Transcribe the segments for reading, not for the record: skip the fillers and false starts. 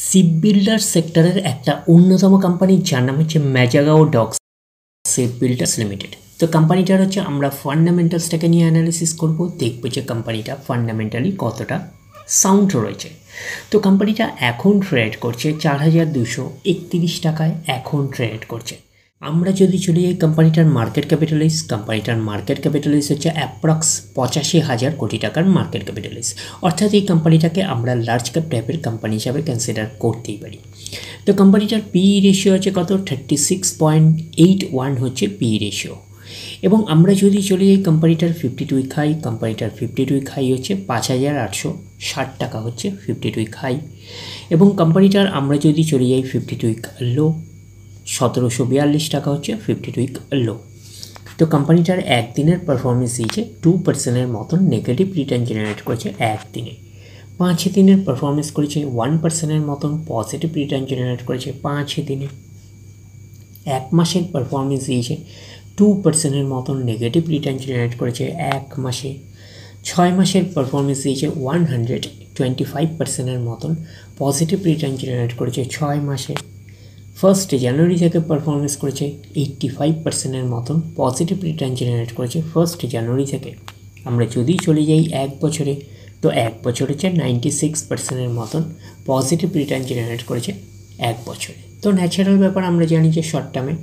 Ship builder সেক্টরের একটা অন্যতম কোম্পানি যার নাম হচ্ছে ম্যাজাগাও ডকস শিপ বিল্ডার্স লিমিটেড। তো কোম্পানিটার হচ্ছে আমরা ফান্ডামেন্টালসটাকে নিয়ে অ্যানালিসিস করব, দেখব যে কোম্পানিটা ফান্ডামেন্টালি কতটা সাউন্ড রয়েছে। তো কোম্পানিটা এখন ট্রেড করছে 4231 টাকায় এখন ট্রেড করছে। আমরা যদি চলি এই কোম্পানিটার মার্কেট ক্যাপিটালাইজ হচ্ছে অ্যাপ্রক্স 85,000 কোটি টাকার মার্কেট ক্যাপিটালাইজ, অর্থাৎ এই কোম্পানিটাকে আমরা লার্জ ক্যাপ টাইপের কোম্পানি হিসাবে কনসিডার করতেই পারি। তো কোম্পানিটার পিই রেশিও আছে কত, 36.81 হচ্ছে পিই রেশিও। এবং আমরা যদি চলি এই কোম্পানিটার 52 উইক হাই, কোম্পানিটার 52 উইক হাই হচ্ছে 5,860 টাকা হচ্ছে 52 উইক হাই। এবং কোম্পানিটার আমরা যদি চলে যাই 52 উইক লো, 1742 টাকা হচ্ছে 52 উইক লো। তো কোম্পানিটার একদিনের পারফরমেন্স দিয়েছে 2%-এর মতন নেগেটিভ রিটার্ন জেনারেট করেছে একদিনে। 5 দিনের পারফরমেন্স করেছে 1%-এর মতন পজিটিভ রিটার্ন জেনারেট করেছে 5 দিনে। 1 মাসের পারফরমেন্স দিয়েছে 2%-এর মতন নেগেটিভ রিটার্ন জেনারেট করেছে 1 মাসে। 6 মাসের পারফরমেন্স দিয়েছে 125%-এর মতন পজিটিভ রিটার্ন জেনারেট করেছে 6 মাসে। 1 জানুয়ারি থেকে পারফরমেন্স করেছে 85%-এর মতন পজিটিভ রিটার্ন জেনারেট করেছে 1 জানুয়ারি থেকে। আমরা যদি চলে যাই 1 বছরে, তো 1 বছর হচ্ছে 96%-এর মতন পজিটিভ রিটার্ন জেনারেট করেছে 1 বছরে। তো ন্যাচারাল ব্যাপার, আমরা জানি যে শর্ট টার্মে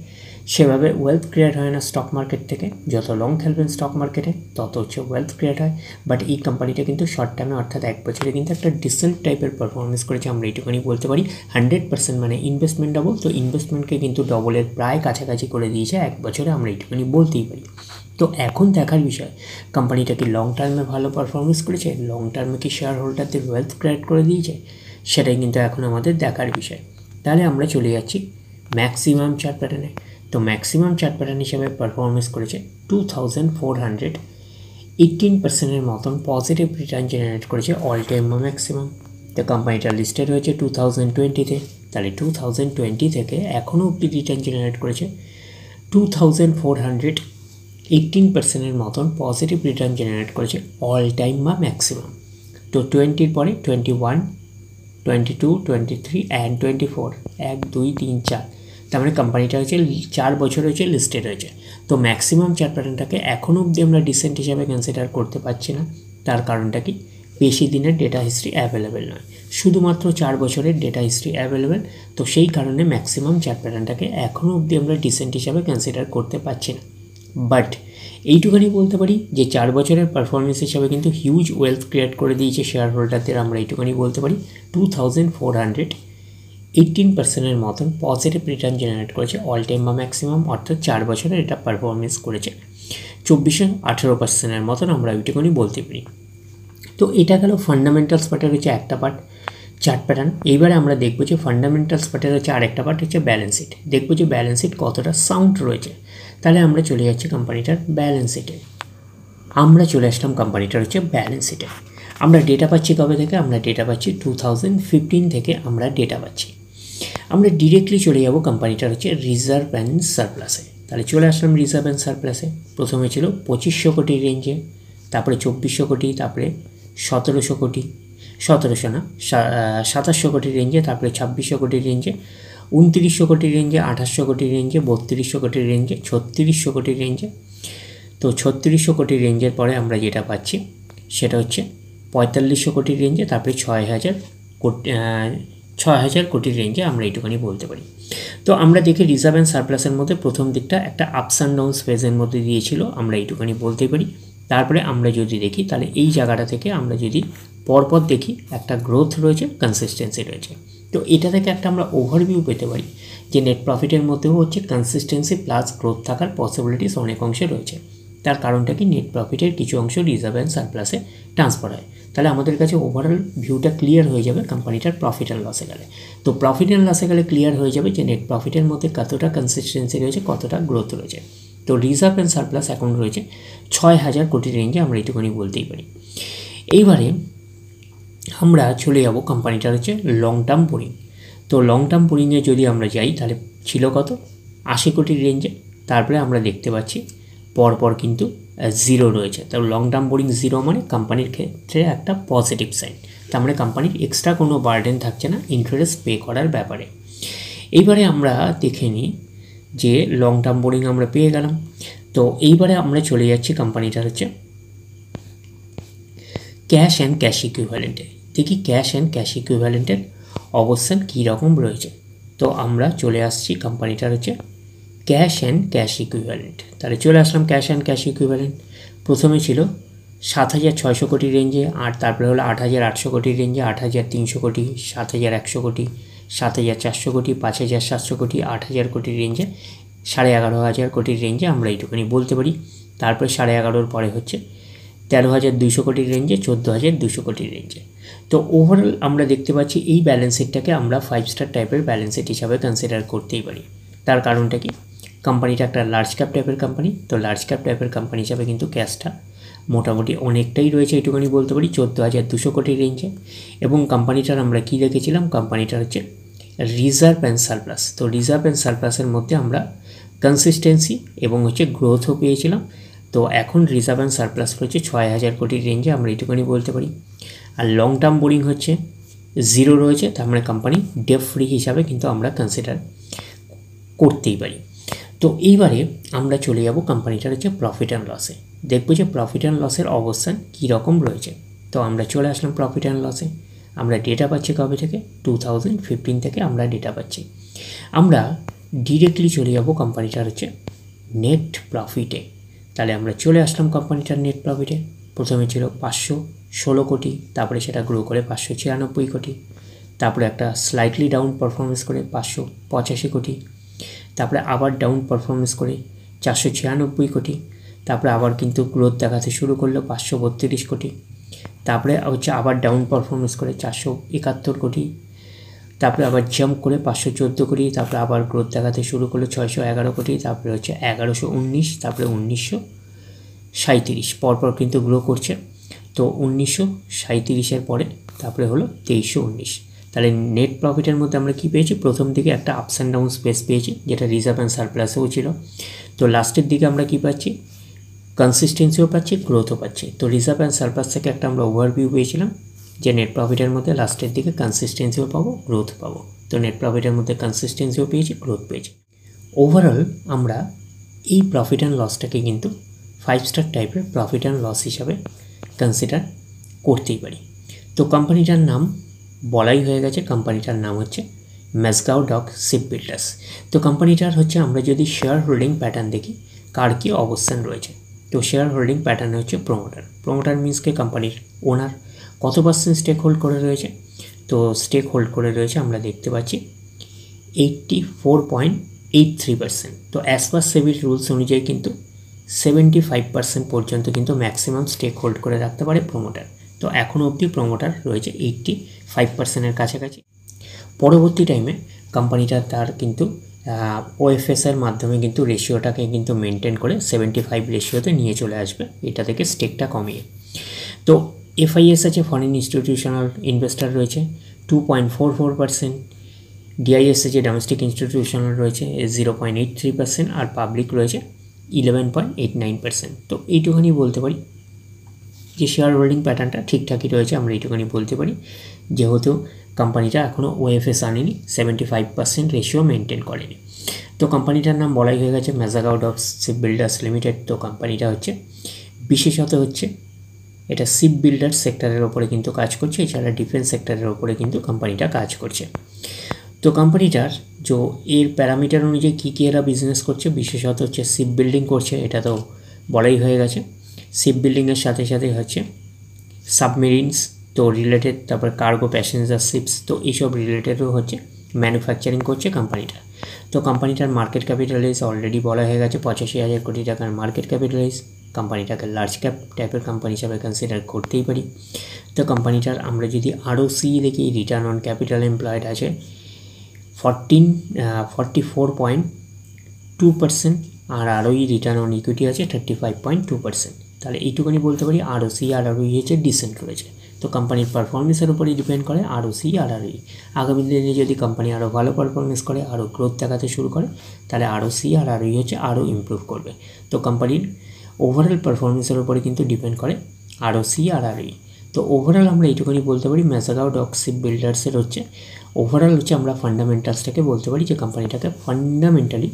সেভাবে ওয়েলথ ক্রিয়েট হয় না স্টক মার্কেট থেকে। যত লং খেলবেন স্টক মার্কেটে তত হচ্ছে ওয়েলথ ক্রিয়েট হয়। বাট এই কোম্পানিটা কিন্তু শর্ট টার্মে অর্থাৎ 1 বছরে কিন্তু একটা ডিসেন্ট টাইপের পারফরমেন্স করেছে, আমরা এইটুখানি বলতে পারি। 100% মানে ইনভেস্টমেন্ট ডবল, তো ইনভেস্টমেন্টকে কিন্তু ডবলের প্রায় কাছাকাছি করে দিয়েছে 1 বছরে, আমরা এইটুখানি বলতেই পারি। তো এখন দেখার বিষয়, কোম্পানিটা কি লং টার্মে ভালো পারফরমেন্স করেছে, লং টার্মে কি শেয়ার হোল্ডারদের ওয়েলথ ক্রিয়েট করে দিয়েছে, সেটাই কিন্তু এখন আমাদের দেখার বিষয়। তাহলে আমরা চলে যাচ্ছি ম্যাক্সিমাম চার্ট প্যাটার্নে। তো ম্যাক্সিমাম চার্ট প্যাটার্ন হিসেবে পারফরমেন্স করেছে 2418%-এর মতন পজিটিভ রিটার্ন জেনারেট করেছে অল টাইম ম্যাক্সিমাম। তো কোম্পানিটা লিস্টেড হয়েছে 2020-তে, তাহলে 2020 থেকে এখনও অব্দি রিটার্ন জেনারেট করেছে 2418%-এর মতন পজিটিভ রিটার্ন জেনারেট করেছে অল টাইম বা ম্যাক্সিমাম। তো 20-র পরে 21, 22, 23 অ্যান্ড 24, 1, 2, 3, 4, তার মানে কোম্পানিটা হচ্ছে 4 বছর হয়েছে লিস্টেড হয়েছে। তো ম্যাক্সিমাম চার্ট প্যাটার্নটাকে এখনও অবধি আমরা ডিসেন্ট হিসাবে কনসিডার করতে পারছি না। তার কারণটা কি, বেশি দিনের ডেটা হিস্ট্রি অ্যাভেলেবেল নয়, শুধুমাত্র 4 বছরের ডেটা হিস্ট্রি অ্যাভেলেবেল। তো সেই কারণে ম্যাক্সিমাম চার্ট প্যাটার্নটাকে এখনও অবধি আমরা ডিসেন্ট হিসাবে কনসিডার করতে পারছি না। বাট এইটুখানি বলতে পারি যে 4 বছরের পারফরমেন্স হিসাবে কিন্তু হিউজ ওয়েলথ ক্রিয়েট করে দিয়েছে শেয়ার হোল্ডারদের, আমরা এইটুখানি বলতে পারি। 2418%-এর মতন পজিটিভ রিটার্ন জেনারেট করেছে অল টাইম বা ম্যাক্সিমাম, অর্থাৎ 4 বছরে এটা পারফরমেন্স করেছে 2418%-এর মতন, আমরা ওইটুকুনি বলতে পারি। তো এটা গেল ফান্ডামেন্টালস পার্টের হচ্ছে একটা পার্ট, চার্ট প্যাটার্ন। এইবারে আমরা দেখবো যে ফান্ডামেন্টালস পার্টের হচ্ছে আরেকটা পার্ট হচ্ছে ব্যালেন্স শিট। দেখবো যে ব্যালেন্স শিট কতটা সাউন্ড রয়েছে। তাহলে আমরা চলে যাচ্ছি কোম্পানিটার ব্যালেন্স শিটে। আমরা চলে আসলাম কোম্পানিটার হচ্ছে ব্যালেন্স শিটে। আমরা ডেটা পাচ্ছি কবে থেকে, আমরা ডেটা পাচ্ছি 2015 থেকে আমরা ডেটা পাচ্ছি। আমরা ডিরেক্টলি চলে যাব কোম্পানিটার হচ্ছে রিজার্ভ অ্যান্ড সারপ্লাসে। তাহলে চলে আসলাম রিজার্ভ অ্যান্ড সারপ্লাসে। প্রথমে ছিল 2500 কোটির রেঞ্জে, তারপরে 2400 কোটি, তারপরে 1700 কোটি, 1700 না 2700 কোটির রেঞ্জে, তারপরে 2600 কোটির রেঞ্জে, 2900 কোটির রেঞ্জে, 2800 কোটির রেঞ্জে, 3200 কোটির রেঞ্জে, 3600 কোটির রেঞ্জে। তো 3600 কোটির রেঞ্জের পরে আমরা যেটা পাচ্ছি সেটা হচ্ছে 4500 কোটির রেঞ্জে, তারপরে 6000 কোটির রেঞ্জে, আমরা এইটুখানি বলতে পারি। তো আমরা দেখি রিজার্ভ অ্যান্ড সারপ্লাসের মধ্যে প্রথম দিকটা একটা আপস অ্যান্ড ডাউন ফেজের মধ্যে দিয়েছিল, আমরা এইটুখানি বলতে পারি। তারপরে আমরা যদি দেখি তাহলে এই জায়গাটা থেকে আমরা যদি পরপর দেখি একটা গ্রোথ রয়েছে, কনসিস্টেন্সি রয়েছে। তো এটা থেকে একটা আমরা ওভারভিউ পেতে পারি যে নেট প্রফিটের মধ্যেও হচ্ছে কনসিস্টেন্সি প্লাস গ্রোথ থাকার পসিবিলিটিস অনেক অংশে রয়েছে। তার কারণটা কি, নেট প্রফিটের কিছু অংশ রিজার্ভ অ্যান্ড সারপ্লাসে ট্রান্সফার হয়। তাহলে আমাদের কাছে ওভারঅল ভিউটা ক্লিয়ার হয়ে যাবে কোম্পানিটার প্রফিট অ্যান্ড লসে গেলে। তো প্রফিট অ্যান্ড লসে গেলে ক্লিয়ার হয়ে যাবে যে নেট প্রফিটের মধ্যে কতটা কনসিস্টেন্সি রয়েছে, কতটা গ্রোথ রয়েছে। তো রিজার্ভ অ্যান্ড সারপ্লাস এখন রয়েছে 6000 কোটির রেঞ্জে, আমরা এইটুকুনি বলতেই পারি। এইবারে আমরা চলে যাব কোম্পানিটার হচ্ছে লং টার্ম বোরিং। তো লং টার্ম বোরিংয়ে যদি আমরা যাই তাহলে ছিল কত, 80 কোটির রেঞ্জে। তারপরে আমরা দেখতে পাচ্ছি পরপর কিন্তু জিরো রয়েছে। তো লং টার্ম বোরিং জিরো মানে কোম্পানির ক্ষেত্রে একটা পজিটিভ সাইন। তার মানে কোম্পানির এক্সট্রা কোনো বার্ডেন থাকছে না ইন্টারেস্ট পে করার ব্যাপারে। এইবারে আমরা দেখে নিই যে লং টার্ম বোরিং আমরা পেয়ে গেলাম। তো এইবারে আমরা চলে যাচ্ছি কোম্পানিটার হচ্ছে ক্যাশ অ্যান্ড ক্যাশ ইকুইভ্যালেন্টে। দেখি ক্যাশ অ্যান্ড ক্যাশ ইকুইভ্যালেন্টের অবস্থান কী রকম রয়েছে। তো আমরা চলে আসছি কোম্পানিটার হচ্ছে ক্যাশ অ্যান্ড ক্যাশ ইকুইভ্যালেন্ট। তাহলে চলে আসলাম ক্যাশ অ্যান্ড ক্যাশ ইকুইভ্যালেন্ট। প্রথমে ছিল 7,600 কোটি রেঞ্জে, আর তারপরে হলো 8,800 কোটির রেঞ্জে, 8,300 কোটি, 7,100 কোটি, 7,400 কোটি, 5,700 কোটি, 8,000 কোটির রেঞ্জে, 11,500 কোটির রেঞ্জে আমরা এইটুকুনি বলতে পারি। তারপরে 11,500 পরে হচ্ছে 13,200 কোটির রেঞ্জে, 14,200 কোটির রেঞ্জে। তো ওভারঅল আমরা দেখতে পাচ্ছি এই ব্যালেন্স শিটটাকে আমরা 5 স্টার টাইপের ব্যালেন্স শিট হিসাবে কনসিডার করতেই পারি। তার কারণটা কি, কোম্পানিটা একটা লার্জ ক্যাপ টাইপের কোম্পানি। তো লার্জ ক্যাপ টাইপের কোম্পানি হিসাবে কিন্তু ক্যাশটা মোটামুটি অনেকটাই রয়েছে, এইটুকুনি বলতে পারি 14,200 কোটির রেঞ্জে। এবং কোম্পানিটার আমরা কী রেখেছিলাম, কোম্পানিটার হচ্ছে রিজার্ভ অ্যান্ড সারপ্লাস। তো রিজার্ভ অ্যান্ড সারপ্লাসের মধ্যে আমরা কনসিস্টেন্সি এবং হচ্ছে গ্রোথও পেয়েছিলাম। তো এখন রিজার্ভ অ্যান্ড সারপ্লাস রয়েছে 6,000 কোটির রেঞ্জে, আমরা এইটুকুনি বলতে পারি। আর লং টার্ম বোরিং হচ্ছে 0 রয়েছে, তার মানে কোম্পানি ডেপ ফ্রি হিসাবে কিন্তু আমরা কনসিডার করতেই পারি। তো এইবারে আমরা চলে যাব কোম্পানিটার হচ্ছে প্রফিট অ্যান্ড লসে। দেখব যে প্রফিট অ্যান্ড লসের অবস্থান কী রকম রয়েছে। তো আমরা চলে আসলাম প্রফিট অ্যান্ড লসে। আমরা ডেটা পাচ্ছি কবে থেকে, 2015 থেকে আমরা ডেটা পাচ্ছি। আমরা ডিরেক্টলি চলে যাব কোম্পানিটার হচ্ছে নেট প্রফিটে। তাহলে আমরা চলে আসলাম কোম্পানিটার নেট প্রফিটে। প্রথমে ছিল 516 কোটি, তারপরে সেটা গ্রো করে 596 কোটি, তারপরে একটা স্লাইটলি ডাউন পারফরমেন্স করে 585 কোটি, তারপরে আবার ডাউন পারফরমেন্স করে 496 কোটি, তারপরে আবার কিন্তু গ্রোথ দেখাতে শুরু করলো 532 কোটি, তারপরে হচ্ছে আবার ডাউন পারফরমেন্স করে 471 কোটি, তারপরে আবার জাম্প করে 514 কোটি, তারপরে আবার গ্রোথ দেখাতে শুরু করলো 611 কোটি, তারপরে হচ্ছে 1119, তারপরে 1937, পরপর কিন্তু গ্রো করছে। তো 1937-এর পরে তারপরে হলো 2319। তাহলে নেট প্রফিটের মধ্যে আমরা কি পেয়েছি, প্রথম দিকে একটা আপস অ্যান্ড ডাউন স্পেস পেয়েছি যেটা রিজার্ভ অ্যান্ড সারপ্লাসেও ছিল। তো লাস্টের দিকে আমরা কি পাচ্ছি, কনসিস্টেন্সিও পাচ্ছি, গ্রোথও পাচ্ছি। তো রিজার্ভ অ্যান্ড সারপ্লাস থেকে একটা আমরা ওভারভিউ পেয়েছিলাম যে নেট প্রফিটের মধ্যে লাস্টের দিকে কনসিস্টেন্সিও পাবো, গ্রোথ পাবো। তো নেট প্রফিটের মধ্যে কনসিস্টেন্সিও পেয়েছি, গ্রোথ পেয়েছি। ওভারঅল আমরা এই প্রফিট অ্যান্ড লসটাকে কিন্তু 5 স্টার টাইপের প্রফিট অ্যান্ড লস হিসাবে কনসিডার করতেই পারি। তো কোম্পানিটার নাম বলাই হয়ে গেছে, কোম্পানিটার নাম হচ্ছে ম্যাজগাঁও ডক শিপ বিল্ডার্স। তো কোম্পানিটার হচ্ছে আমরা যদি শেয়ার হোল্ডিং প্যাটার্ন দেখি কার কী অবস্থান রয়েছে। তো শেয়ার হোল্ডিং প্যাটার্নে হচ্ছে প্রোমোটার মিনসকে কোম্পানির ওনার কত পার্সেন্ট স্টেক হোল্ড করে রয়েছে। তো স্টেক হোল্ড করে রয়েছে আমরা দেখতে পাচ্ছি 84.83%। তো অ্যাজ পার সেবির রুলস অনুযায়ী কিন্তু 75% পর্যন্ত কিন্তু ম্যাক্সিমাম স্টেক হোল্ড করে রাখতে পারে প্রোমোটার। তো এখনও অবধি প্রোমোটার রয়েছে 85%-এর কাছাকাছি। পরবর্তী টাইমে কোম্পানিটা তার কিন্তু ওএফএসের মাধ্যমে কিন্তু রেশিওটাকে কিন্তু মেনটেন করে 75 রেশিওতে নিয়ে চলে আসবে, এটা থেকে স্টেকটা কমিয়ে। তো এফআইএস আছে, ফরেন ইনস্টিটিউশনাল ইনভেস্টার রয়েছে 2.44%, ডিআইএস আছে ডোমেস্টিক ইনস্টিটিউশনাল রয়েছে 0.83%, আর পাবলিক রয়েছে 11.89%। তো এইটুখানি বলতে পারি যে শেয়ার হোল্ডিং প্যাটার্নটা ঠিকঠাকই রয়েছে, আমরা এইটুখানি বলতে পারি, যেহেতু কোম্পানিটা এখনও ওএফএস আনেনি, 75% রেশিও মেনটেন করেনি। তো কোম্পানিটার নাম বলাই হয়ে গেছে ম্যাজগাঁও ডক শিপ বিল্ডার্স লিমিটেড। তো কোম্পানিটা হচ্ছে বিশেষত হচ্ছে এটা শিপ বিল্ডার সেক্টরের ওপরে কিন্তু কাজ করছে, এছাড়া ডিফেন্স সেক্টরের ওপরে কিন্তু কোম্পানিটা কাজ করছে। তো কোম্পানিটার যে এর প্যারামিটার অনুযায়ী কী কী এরা বিজনেস করছে, বিশেষত হচ্ছে শিপ বিল্ডিং করছে, এটা তো বলাই হয়ে গেছে। শিপ বিল্ডিংয়ের সাথে সাথে হচ্ছে সাবমেরিনস তো রিলেটেড, তারপর কার্গো প্যাসেঞ্জার শিপস, তো এইসব রিলেটেডও হচ্ছে ম্যানুফ্যাকচারিং করছে কোম্পানিটা। তো কোম্পানিটার মার্কেট ক্যাপিটালাইজ অলরেডি বলা হয়ে গেছে 85,000 কোটি টাকার মার্কেট ক্যাপিটালাইজ। কোম্পানিটাকে লার্জ ক্যাপ টাইপের কোম্পানি হিসাবে কনসিডার করতেই পারি। তো কোম্পানিটার আমরা যদি ROCE দেখি, রিটার্ন অন ক্যাপিটাল এমপ্লয়েড আছে 44.2%, আর ROE রিটার্ন অন ইকুইটি আছে 35.2%। তাহলে এইটুকুনি বলতে পারি ROCE আর ROE হচ্ছে ডিসেন্ট রয়েছে। তো কোম্পানির পারফরমেন্সের উপরই ডিপেন্ড করে ROCE আর ROE। আগামী দিনে যদি কোম্পানি আরও ভালো পারফরমেন্স করে, আরও গ্রোথ দেখাতে শুরু করে, তাহলে ROCE আর ROE হচ্ছে আরও ইমপ্রুভ করবে। তো কোম্পানির ওভারঅল পারফরমেন্সের উপরে কিন্তু ডিপেন্ড করে ROCE আর ROE। তো ওভারঅল আমরা এইটুকুনি বলতে পারি ম্যাজাগাও ডক শিপ বিল্ডার্সের হচ্ছে ওভারঅল হচ্ছে আমরা ফান্ডামেন্টালসটাকে বলতে পারি যে কোম্পানিটাকে ফান্ডামেন্টালি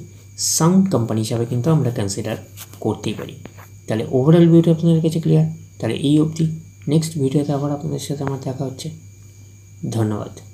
সাউন্ড কোম্পানি হিসাবে কিন্তু আমরা কনসিডার করতেই পারি। তাহলে ওভারঅল ভিডিও আপনাদের কাছে ক্লিয়ার। তাহলে এই অবধি, নেক্সট ভিডিওতে আবার আপনাদের সাথে আমার দেখা হচ্ছে। ধন্যবাদ।